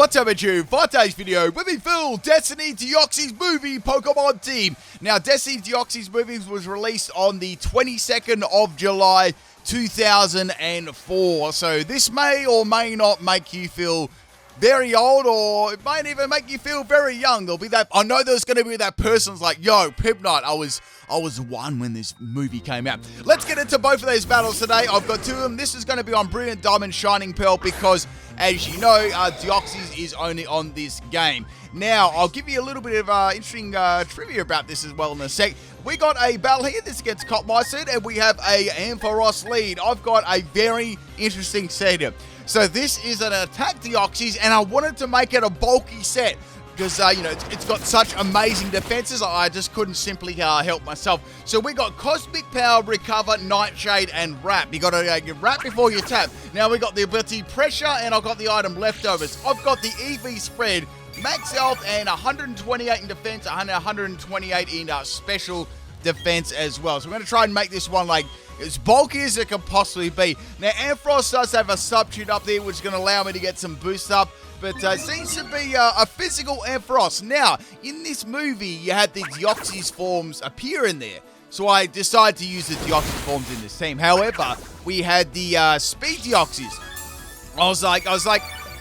What's up YouTube? For today's video, with me Phil, Destiny Deoxys movie Pokemon team. Now, Destiny Deoxys movie was released on the 22nd of July 2004. So this may or may not make you feel very old, or it might even make you feel very young. There'll be that, I know there's going to be that person's like, yo, Pip Knight, I was one when this movie came out. Let's get into both of these battles today. I've got two of them. This is going to be on Brilliant Diamond Shining Pearl because, as you know, Deoxys is only on this game. Now, I'll give you a little bit of interesting trivia about this as well in a sec. We got a battle here. This is against Cotmycid, and we have a Ampharos lead. I've got a very interesting setup. So this is an attack Deoxys, and I wanted to make it a bulky set because, you know, it's got such amazing defenses. I just couldn't simply help myself. So we got Cosmic Power, Recover, Nightshade, and Wrap. You got to Wrap before you tap. Now we got the ability Pressure, and I've got the item Leftovers. I've got the EV Spread, Max Health, and 128 in defense, 128 in special defense as well. So we're going to try and make this one like as bulky as it can possibly be. Now, Ampharos does have a substitute up there, which is going to allow me to get some boost up, but seems to be a physical Ampharos. Now, in this movie, you had the Deoxys forms appear in there, so I decided to use the Deoxys forms in this team. However, we had the Speed Deoxys. I was like,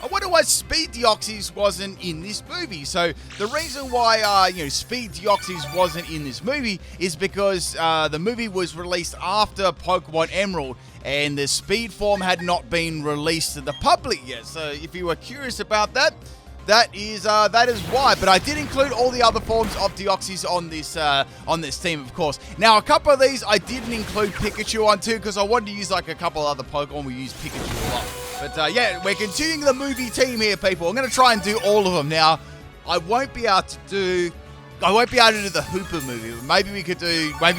I wonder why Speed Deoxys wasn't in this movie. So the reason why, Speed Deoxys wasn't in this movie is because the movie was released after Pokemon Emerald, and the Speed form had not been released to the public yet. So if you were curious about that, that is why. But I did include all the other forms of Deoxys on this team, of course. Now, a couple of these I didn't include Pikachu on too, because I wanted to use like a couple other Pokemon. We use Pikachu a lot. But yeah, we're continuing the movie team here, people. I'm going to try and do all of them. Now, I won't be able to do the Hooper movie. Maybe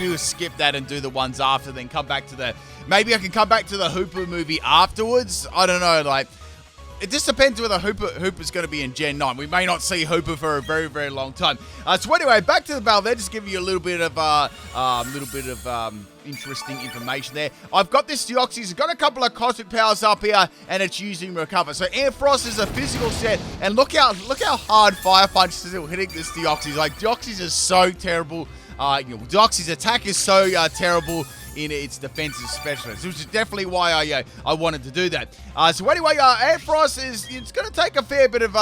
we'll skip that and do the ones after, then come back to the, maybe I can come back to the Hooper movie afterwards. I don't know, like, it just depends whether Hooper's going to be in Gen 9. We may not see Hooper for a very, very long time. So anyway, back to the battle there. Just give you a little bit of interesting information there. I've got this Deoxys. It's got a couple of Cosmic Powers up here, and it's using Recover. So Ampharos is a physical set, and look how hard Fire Punch is still hitting this Deoxys. Like, Deoxys is so terrible. Deoxys' attack is so terrible in its defensive specialist, which is definitely why I wanted to do that. So anyway, Ampharos it's going to take a fair bit of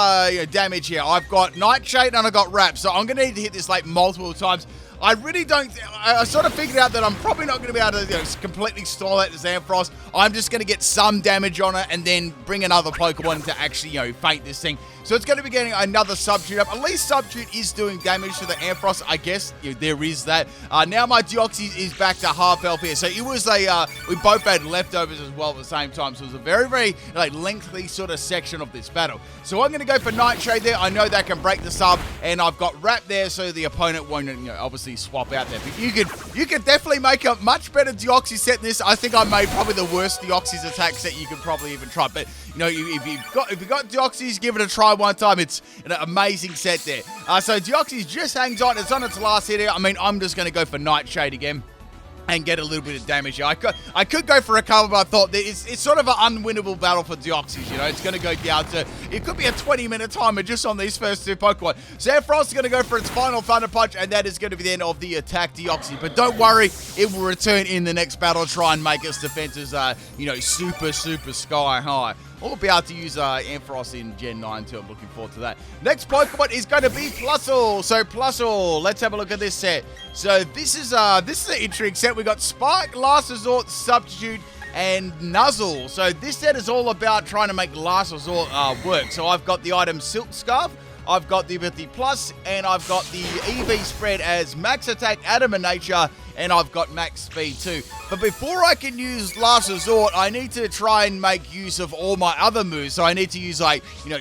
damage here. I've got Nightshade and I've got Wrap, so I'm going to need to hit this like multiple times. I really don't, I sort of figured out that I'm probably not going to be able to completely stall out this Ampharos. I'm just going to get some damage on it and then bring another Pokemon to actually, faint this thing. So it's going to be getting another Substitute up. At least Substitute is doing damage to the Ampharos, I guess. There is that. Now my Deoxys is back to half health here. So it was we both had leftovers as well at the same time. So it was a very, very lengthy sort of section of this battle. So I'm going to go for Nightshade there. I know that can break the sub. And I've got Wrap there so the opponent won't, obviously swap out there. But you could definitely make a much better Deoxys set than this. I think I made probably the worst Deoxys attack set you could probably even try. But, if you've got Deoxys, give it a try one time. It's an amazing set there. So Deoxys just hangs on. It's on its last hit here. I mean, I'm just going to go for Nightshade again and get a little bit of damage here. I could go for Recover, but I thought that it's sort of an unwinnable battle for Deoxys, It's going to go down to, it could be a 20-minute timer just on these first two Pokemon. So Ampharos is going to go for its final Thunder Punch, and that is going to be the end of the attack Deoxys. But don't worry, it will return in the next battle, try and make its defenses, super, super sky high. We'll be able to use Ampharos in Gen 9 too. I'm looking forward to that. Next Pokemon is going to be Plusle. So Plusle, let's have a look at this set. So this is an intriguing set. We got Spark, Last Resort, Substitute, and Nuzzle. So this set is all about trying to make Last Resort work. So I've got the item Silk Scarf, I've got the ability Plus, and I've got the EV Spread as Max Attack, Adamant Nature, and I've got Max Speed too. But before I can use Last Resort, I need to try and make use of all my other moves. So I need to use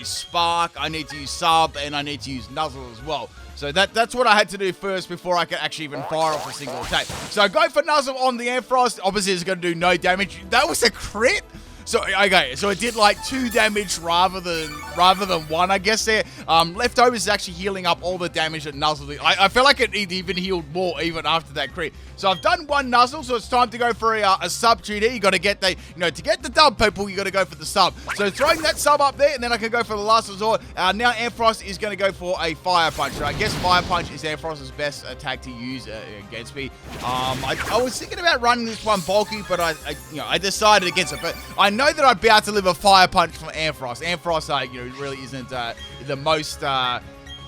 Spark, I need to use Sub, and I need to use Nuzzle as well. So that's what I had to do first before I could actually even fire off a single attack. So I go for Nuzzle on the Ampharos. Obviously, it's going to do no damage. That was a crit. So, okay, so it did like 2 damage rather than 1, I guess there. Leftovers is actually healing up all the damage that Nuzzle did. I feel like it even healed more even after that crit. So I've done 1 Nuzzle, so it's time to go for a substitute here. You got to get the, to get the dub, people, you got to go for the sub. So throwing that sub up there, and then I can go for the last resort. Now Ampharos is going to go for a Fire Punch. So I guess Fire Punch is Ampharos's best attack to use against me. I was thinking about running this one bulky, but I decided against it. But I know that I'd be able to live a Fire Punch from Ampharos. Ampharos, really isn't the most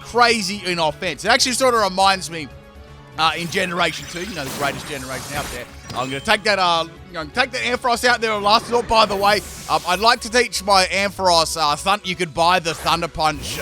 crazy in offense. It actually sort of reminds me in Generation 2, the greatest generation out there. I'm going to take that, take the Ampharos out there on last resort. By the way, I'd like to teach my Ampharos, you could buy the Thunder Punch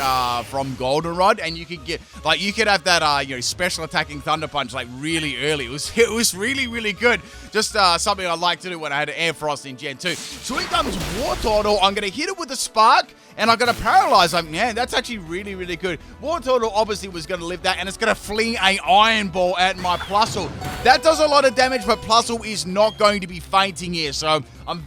from Goldenrod, and you could get, you could have that, special attacking Thunder Punch, really early. It was really, really good. Just something I'd like to do when I had an Ampharos in Gen 2. So here comes Wartortle. I'm going to hit it with a Spark, and I'm going to Paralyze him. Man, that's actually really, really good. Wartortle obviously was going to live that, and it's going to fling an Iron Ball at my Plusle. That does a lot of damage, but Plusle is not going to be fainting here. So I'm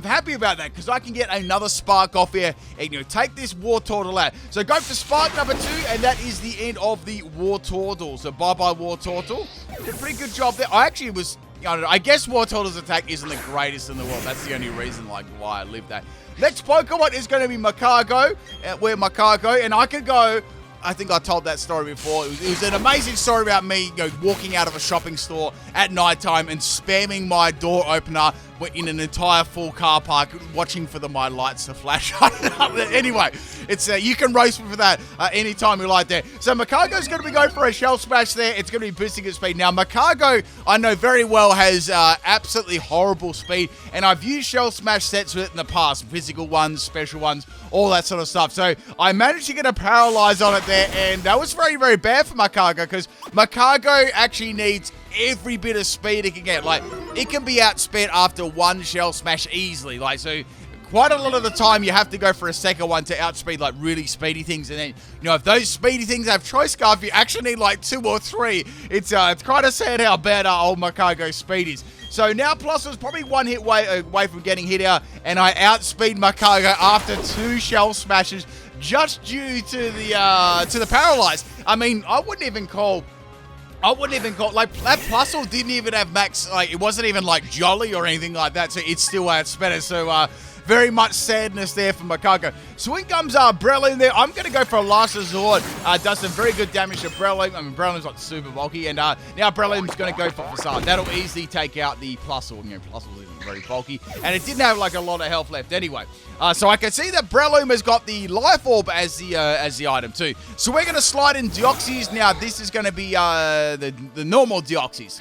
happy about that, because I can get another Spark off here and, take this Wartortle out. So go for Spark number 2, and that is the end of the Wartortle. So bye-bye, Wartortle. Did a pretty good job there. I actually was... I guess Wartortle's attack isn't the greatest in the world. That's the only reason, why I live that. Next Pokemon is going to be Magcargo. We're Magcargo, and I could go... I think I told that story before. It was an amazing story about me, walking out of a shopping store at nighttime and spamming my door opener in an entire full car park, watching for my lights to flash. Anyway, it's you can roast me for that anytime you like there. So Magcargo's going to be going for a Shell Smash there. It's going to be boosting its speed. Now, Magcargo, I know very well, has absolutely horrible speed, and I've used Shell Smash sets with it in the past. Physical ones, special ones, all that sort of stuff. So I managed to get a Paralyze on it there, and that was very, very bad for Magcargo, because Magcargo actually needs every bit of speed it can get. It can be outsped after 1 Shell Smash easily. So quite a lot of the time you have to go for a second one to outspeed really speedy things. And then, if those speedy things have Choice Scarf, you actually need 2 or 3. It's kind of sad how bad our old Magcargo's speed is. So now Plus was probably 1 hit away from getting hit out, and I outspeed Magcargo after 2 Shell Smashes just due to the Paralyze. I mean, I wouldn't even call that Plusle didn't even have max, it wasn't even Jolly or anything like that, so it's still outsped it. So very much sadness there for Magcargo. So in comes Breloom there. I'm going to go for a last resort. Does some very good damage to Breloom. I mean, Breloom's super bulky, and now Breloom's going to go for Facade. That'll easily take out the Plusle. Plusle isn't very bulky, and it didn't have a lot of health left anyway. So I can see that Breloom has got the Life Orb as the item too. So we're going to slide in Deoxys. Now this is going to be the normal Deoxys.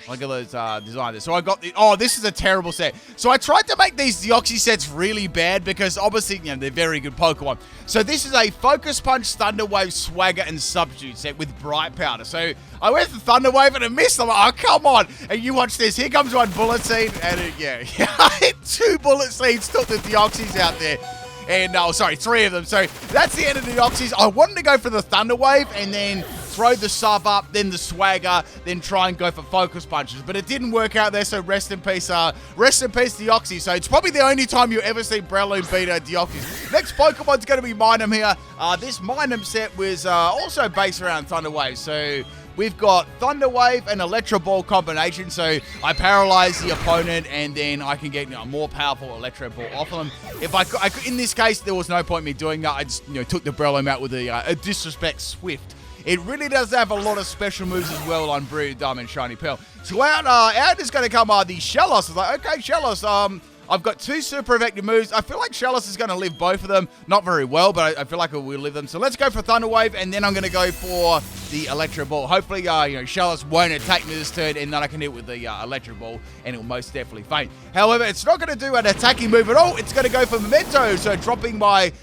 Look at those designs. So I got the... Oh, this is a terrible set. So I tried to make these Deoxys sets really bad because obviously, they're very good Pokemon. So this is a Focus Punch, Thunder Wave, Swagger, and Substitute set with Bright Powder. So I went for Thunder Wave and it missed. I'm like, oh, come on. And you watch this. Here comes one Bullet Seed. And I hit 2 Bullet Seeds, took the Deoxys out there. And, 3 of them. So that's the end of the Deoxys. I wanted to go for the Thunder Wave and then throw the sub up, then the Swagger, then try and go for Focus Punches. But it didn't work out there, so rest in peace Deoxys. So it's probably the only time you ever see Breloom beat a Deoxys. Next Pokemon's going to be Minun here. This Minun set was also based around Thunder Wave. So we've got Thunder Wave and Electro Ball combination, so I paralyze the opponent and then I can get a more powerful Electro Ball off of them. If I could, in this case, there was no point in me doing that. I just took the Breloom out with a Disrespect Swift. It really does have a lot of special moves as well on Brilliant Diamond, Shiny Pearl. So out is going to come the Shellos. I was like, okay, Shellos, I've got 2 super effective moves. I feel like Shellos is going to live both of them. Not very well, but I feel like it will live them. So let's go for Thunder Wave, and then I'm going to go for the Electro Ball. Hopefully, Shellos won't attack me this turn, and then I can hit it with the Electro Ball, and it'll most definitely faint. However, it's not going to do an attacking move at all. It's going to go for Memento, so dropping my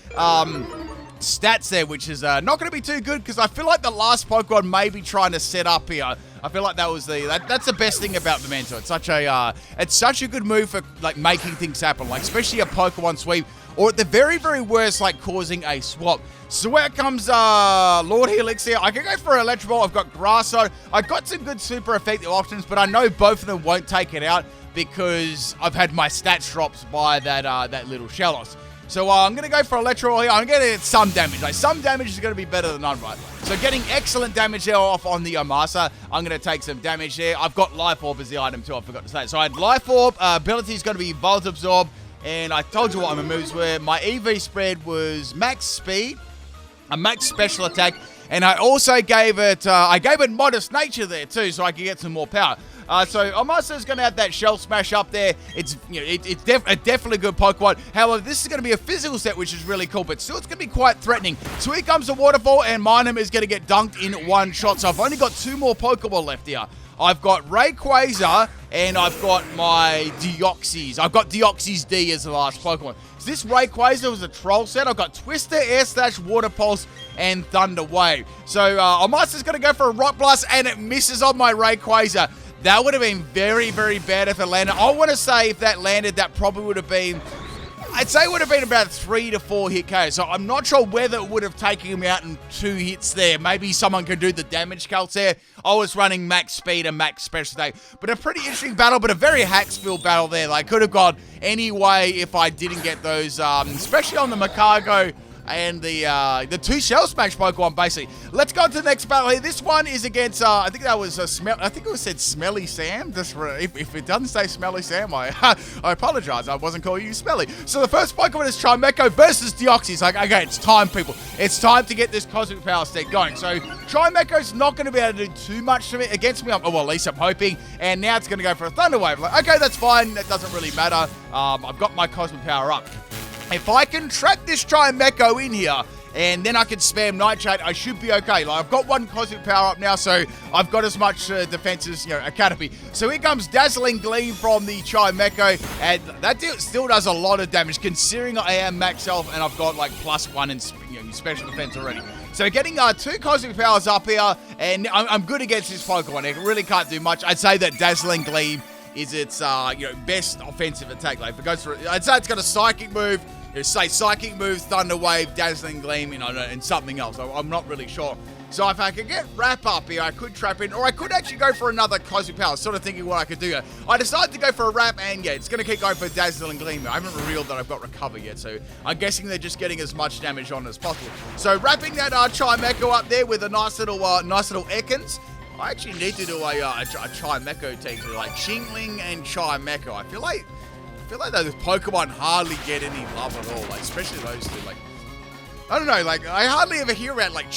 stats there, which is not going to be too good because I feel like the last Pokemon may be trying to set up here. I feel like that was that's the best thing about the Mentor. It's such a good move for like making things happen, like especially a Pokemon sweep, or at the very, very worst, like causing a swap. So where comes Lord Helixir? I can go for Electro Ball. I've got Grasso. I've got some good super effective options, but I know both of them won't take it out because I've had my stats drops by that little Shellos. So I'm going to go for Electro Ball here. I'm going to get some damage. Like, some damage is going to be better than none, right? So getting excellent damage there off on the Omastar. I'm going to take some damage there. I've got Life Orb as the item too, I forgot to say. So I had Life Orb. Ability is going to be Volt Absorb. And I told you what my moves were. My EV spread was Max Speed, a Max Special Attack, and I also gave it Modest Nature there too, so I could get some more power. So Omastar is going to have that Shell Smash up there. It's definitely a good Pokemon. However, this is going to be a physical set, which is really cool, but still it's going to be quite threatening. So here comes the Waterfall, and Minun is going to get dunked in one shot. So I've only got 2 more Pokemon left here. I've got Rayquaza, and I've got my Deoxys. I've got Deoxys D as the last Pokemon. So this Rayquaza was a troll set. I've got Twister, Air Slash, Water Pulse, and Thunder Wave. So Omastar's going to go for a Rock Blast, and it misses on my Rayquaza. That would have been very, very bad if it landed. I want to say if that landed, that probably would have been, I'd say it would have been about 3 to 4 hit KO. So I'm not sure whether it would have taken him out in 2 hits there. Maybe someone could do the damage calcs there. I was running max speed and max special attack. But a pretty interesting battle, but a very Hacksville battle there. Like, could have gone any way if I didn't get those, especially on the Magcargo and the 2 Shell Smash Pokemon, basically. Let's go to the next battle here. This one is against, I think that was I think it was said Smelly Sam. Just if it doesn't say Smelly Sam, I apologize. I wasn't calling you Smelly. So the first Pokemon is Chimecho versus Deoxys. Like, okay, it's time, people. It's time to get this Cosmic Power Stick going. So Chimecho's not going to be able to do too much against me. Well, at least I'm hoping. And now it's going to go for a Thunder Wave. Like, okay, that's fine. That doesn't really matter. I've got my Cosmic Power up. If I can trap this Chimecho in here, and then I can spam Nightshade, I should be okay. Like, I've got 1 Cosmic Power up now, so I've got as much defense as, a Canopy. So here comes Dazzling Gleam from the Chimecho, and that still does a lot of damage, considering I am max health, and I've got, like, +1 in special defense already. So getting 2 Cosmic Powers up here, and I'm good against this Pokemon. It really can't do much. I'd say that Dazzling Gleam is its, best offensive attack. Like, if it goes for, I'd say it's got a Psychic move. Say Psychic move, Thunder Wave, Dazzling Gleam, and something else. I'm not really sure. So if I could get Wrap up here, I could trap in, or I could actually go for another Cosmic Power. Sort of thinking what I could do here. I decided to go for a Wrap, and yeah, it's going to keep going for Dazzling Gleam. I haven't revealed that I've got Recover yet, so I'm guessing they're just getting as much damage on as possible. So wrapping that Chimecho up there with a nice little Ekans. I actually need to do a Chimecho team, so like Chingling and Chimecho. I feel like those Pokemon hardly get any love at all, like, especially those 2. Like, I don't know, like, I hardly ever hear about, like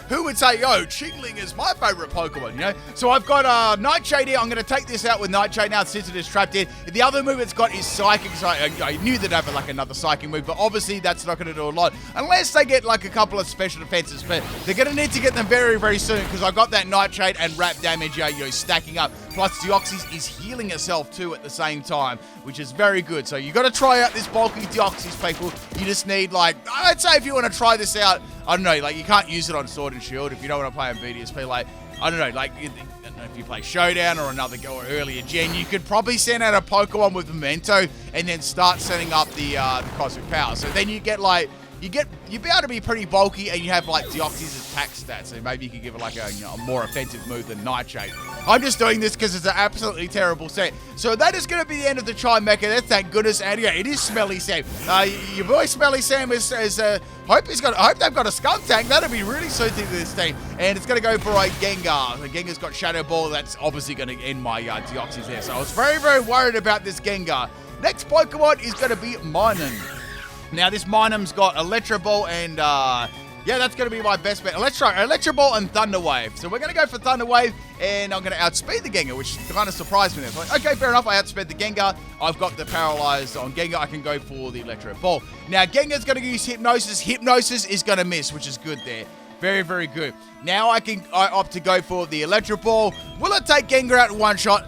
who would say, yo, Chingling is my favorite Pokemon, So I've got Nightshade here. I'm going to take this out with Nightshade now since it is trapped in. The other move it's got is Psychic, so I knew they'd have, like, another Psychic move, but obviously that's not going to do a lot, unless they get, like, a couple of special defenses, but they're going to need to get them very, very soon, because I've got that Nightshade and Wrap damage, stacking up, plus Deoxys is healing itself, too, at the same time, which is very good. So you got to try out this bulky Deoxys, people. You just need, like, I'd say if you want to try this out, I don't know, like, you can't use it on Sword and Shield if you don't want to play on BDSP. Like, I don't know, like, I don't know if you play Showdown or another go or earlier gen, you could probably send out a Pokemon with Memento and then start setting up the Cosmic Power. So then you get, like, you'd be able to be pretty bulky, and you have, like, Deoxys' attack stats, so maybe you could give it, like, a more offensive move than Nightshade. I'm just doing this because it's an absolutely terrible set. So that is going to be the end of the Chimecho. That's thank goodness. And yeah, it is Smelly Sam. Your boy Smelly Sam is hope they've got a Skunk Tank. That'd be really suiting to this team. And it's going to go for a Gengar. The Gengar's got Shadow Ball. That's obviously going to end my Deoxys there. So I was very, very worried about this Gengar. Next Pokemon is going to be Minun. Now, this Minun's got Electro Ball and, yeah, that's going to be my best bet. Electro Ball and Thunder Wave. So we're going to go for Thunder Wave, and I'm going to outspeed the Gengar, which kind of surprised me there. Like, okay, fair enough, I outsped the Gengar. I've got the Paralyzed on Gengar. I can go for the Electro Ball. Now, Gengar's going to use Hypnosis. Hypnosis is going to miss, which is good there. Very, very good. Now I opt to go for the Electro Ball. Will it take Gengar out in one shot?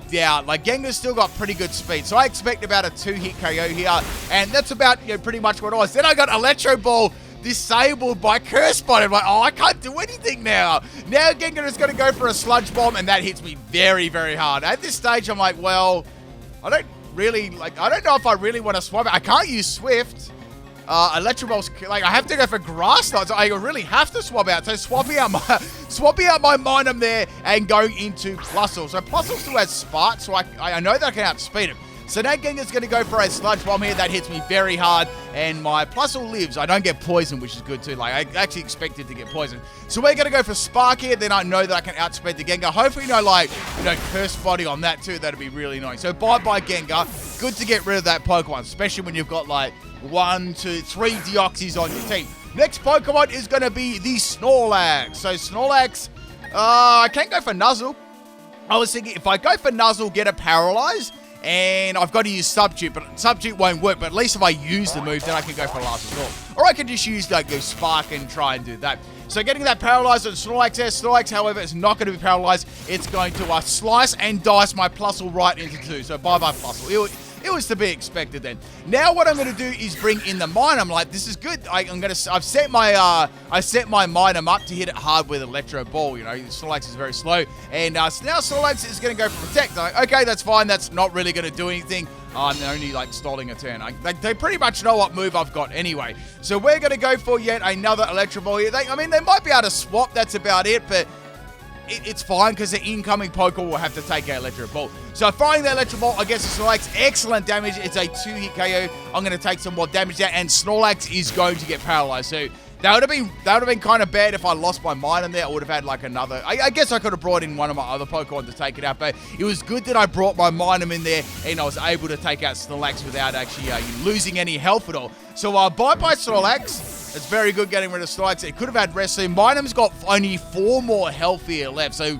Yeah, like, Gengar's still got pretty good speed, so I expect about a 2-hit KO here, and that's about, pretty much what it was. Then I got Electro Ball disabled by Curse Body. I'm like, oh, I can't do anything now. Now Gengar is going to go for a Sludge Bomb, and that hits me very, very hard. At this stage, I'm like, well, I don't know if I really want to swap it. I can't use Swift. Electro Ball's, like, I have to go for Grass Knot, so I really have to swap out. So swapping out my Minun there and going into Plusle. So Plusle still has Spark, so I know that I can outspeed him. So now Gengar's going to go for a Sludge Bomb here. That hits me very hard, and my Plusle lives. I don't get poisoned, which is good too. Like, I actually expected to get poisoned. So we're going to go for Spark here. Then I know that I can outspeed the Gengar. Hopefully, Curse Body on that too. That'd be really nice. So bye-bye, Gengar. Good to get rid of that Pokemon, especially when you've got, like, 1, 2, 3 Deoxys on your team. Next Pokemon is going to be the Snorlax. So Snorlax, I can't go for Nuzzle. I was thinking if I go for Nuzzle, get a Paralyze, and I've got to use Substitute, but Substitute won't work. But at least if I use the move, then I can go for Last Resort. Or I can just use, like, go Spark and try and do that. So getting that Paralyzed on Snorlax there. Snorlax, however, is not going to be Paralyzed. It's going to slice and dice my Plusle right into 2. So bye-bye Plusle. It was to be expected then. Now what I'm going to do is bring in the Minun. I'm like, this is good. I've set my Minun up to hit it hard with Electro Ball. You know, Snorlax is very slow, and now Snorlax is going to go for Protect. I'm like, okay, that's fine. That's not really going to do anything. I'm only, like, stalling a turn. They pretty much know what move I've got anyway. So we're going to go for yet another Electro Ball here. They might be able to swap. That's about it, but it's fine because the incoming Pokemon will have to take out Electro Ball. So firing the Electro Ball against Snorlax, excellent damage. It's a 2-hit KO. I'm going to take some more damage there, and Snorlax is going to get paralyzed. So that would have been kind of bad if I lost my Minun there. I would have had like another. I guess I could have brought in one of my other Pokemon to take it out, but it was good that I brought my Minun in there and I was able to take out Snorlax without actually losing any health at all. So bye-bye Snorlax. It's very good getting rid of Snorlax. It could have had Rest. So Minun's got only 4 more health here left. So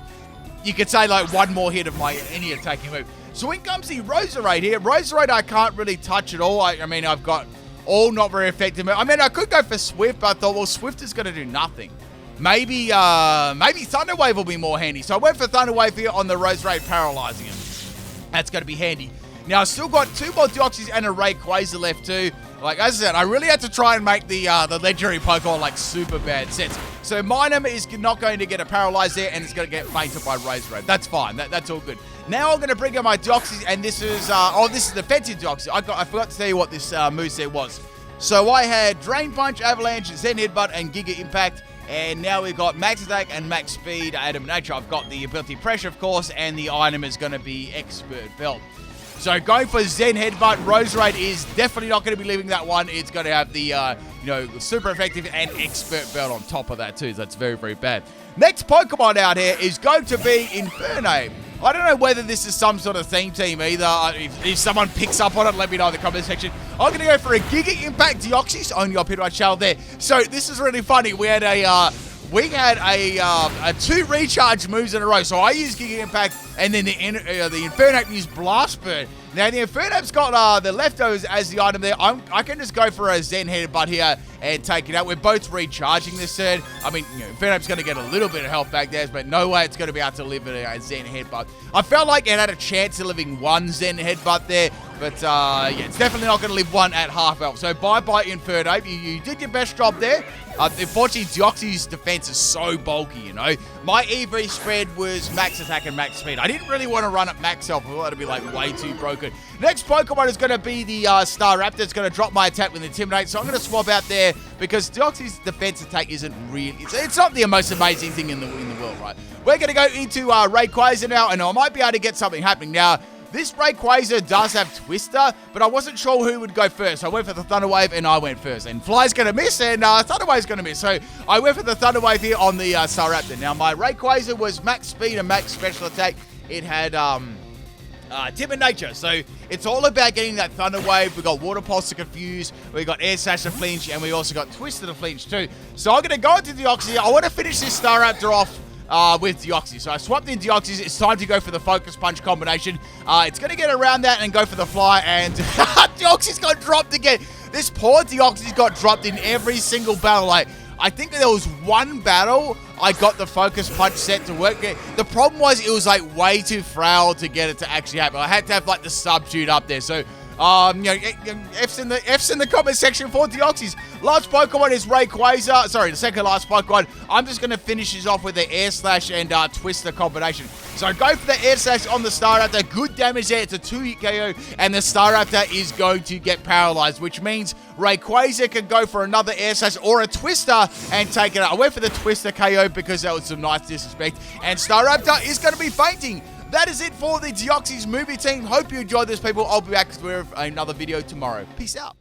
you could say like 1 more hit of any attacking move. So in comes the Roserade here. Roserade I can't really touch at all. I mean, I've got all not very effective. I mean, I could go for Swift, but I thought, well, Swift is going to do nothing. Maybe Thunder Wave will be more handy. So I went for Thunder Wave here on the Roserade, paralyzing him. That's going to be handy. Now, I've still got 2 more Deoxys and a Rayquaza left too. Like as I said, I really had to try and make the legendary Pokemon like super bad sense. So Minun is not going to get a paralyzed there, and it's going to get fainted by Roserade. That's fine. That's all good. Now I'm going to bring out my Deoxys, and this is this is defensive Deoxys. I forgot to tell you what this moveset was. So I had Drain Punch, Avalanche, Zen Headbutt, and Giga Impact. And now we've got Max Attack and Max Speed, Atom Nature. I've got the ability Pressure, of course, and the item is going to be Expert Belt. So going for Zen Headbutt, Roserade is definitely not going to be leaving that one. It's going to have the, super effective and Expert Belt on top of that too. So that's very, very bad. Next Pokemon out here is going to be Infernape. I don't know whether this is some sort of theme team either. If someone picks up on it, let me know in the comment section. I'm going to go for a Giga Impact Deoxys. Only got hit my channel there. So this is really funny. We had a 2 recharge moves in a row. So I used Giga Impact, and then the Infernape used Blast Burn. Now the Infernape's got the leftovers as the item there. I can just go for a Zen Headbutt here and take it out. We're both recharging this turn. I mean, Infernape's going to get a little bit of health back there, but no way it's going to be able to live a Zen Headbutt. I felt like it had a chance of living 1 Zen Headbutt there, but it's definitely not going to live 1 at half health. So bye-bye Infernape. You did your best job there. Unfortunately, Deoxys' defense is so bulky, you know. My EV spread was Max Attack and Max Speed. I didn't really want to run at Max Health. I thought that'd be like way too broken. Next Pokemon is going to be the Staraptor. It's going to drop my attack with Intimidate. So I'm going to swap out there because Deoxys' defense attack isn't really... It's not the most amazing thing in the world, right? We're going to go into Rayquaza now, and I might be able to get something happening. Now, this Rayquaza does have Twister, but I wasn't sure who would go first. I went for the Thunder Wave, and I went first. And Fly's going to miss, and Thunder Wave's going to miss. So I went for the Thunder Wave here on the Staraptor. Now, my Rayquaza was Max Speed and Max Special Attack. It had Timid Nature. So it's all about getting that Thunder Wave. We got Water Pulse to confuse. We got Air Slash to flinch, and we also got Twister to flinch too. So I'm going to go into Deoxys. I want to finish this Staraptor off with Deoxys. So I swapped in Deoxys. It's time to go for the Focus Punch combination. It's going to get around that and go for the Fly, and Deoxys got dropped again. This poor Deoxys got dropped in every single battle. Like, I think there was 1 battle I got the Focus Punch set to work. The problem was it was like way too frail to get it to actually happen. I had to have like the Substitute up there. So F's in the comment section for Deoxys. Last Pokemon is Rayquaza. Sorry, the second last Pokemon. I'm just going to finish this off with the Air Slash and Twister combination. So go for the Air Slash on the Staraptor. Good damage there. It's a 2-hit KO, and the Staraptor is going to get paralyzed, which means Rayquaza can go for another Air Slash or a Twister and take it out. I went for the Twister KO because that was some nice disrespect, and Staraptor is going to be fainting. That is it for the Deoxys movie team. Hope you enjoyed this, people. I'll be back with another video tomorrow. Peace out.